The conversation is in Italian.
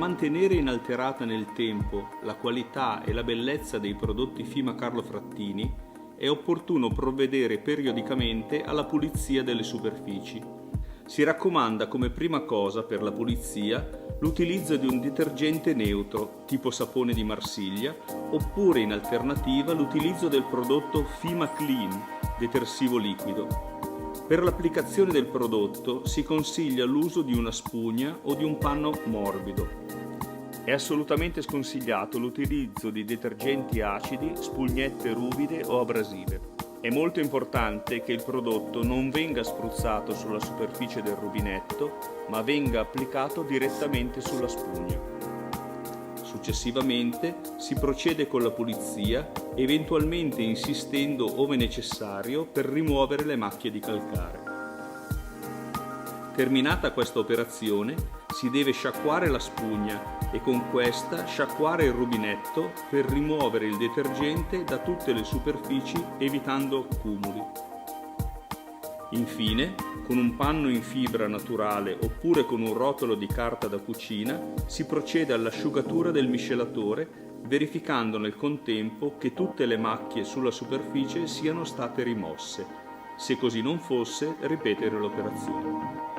mantenere inalterata nel tempo la qualità e la bellezza dei prodotti Fima Carlo Frattini è opportuno provvedere periodicamente alla pulizia delle superfici. Si raccomanda come prima cosa per la pulizia l'utilizzo di un detergente neutro tipo sapone di Marsiglia oppure in alternativa l'utilizzo del prodotto Fima Clean, detersivo liquido. Per l'applicazione del prodotto si consiglia l'uso di una spugna o di un panno morbido. È assolutamente sconsigliato l'utilizzo di detergenti acidi, spugnette ruvide o abrasive. È molto importante che il prodotto non venga spruzzato sulla superficie del rubinetto, ma venga applicato direttamente sulla spugna. Successivamente si procede con la pulizia, eventualmente insistendo ove necessario per rimuovere le macchie di calcare. Terminata questa operazione, si deve sciacquare la spugna e con questa sciacquare il rubinetto per rimuovere il detergente da tutte le superfici evitando cumuli. Infine, con un panno in fibra naturale oppure con un rotolo di carta da cucina, si procede all'asciugatura del miscelatore, verificando nel contempo che tutte le macchie sulla superficie siano state rimosse. Se così non fosse, ripetere l'operazione.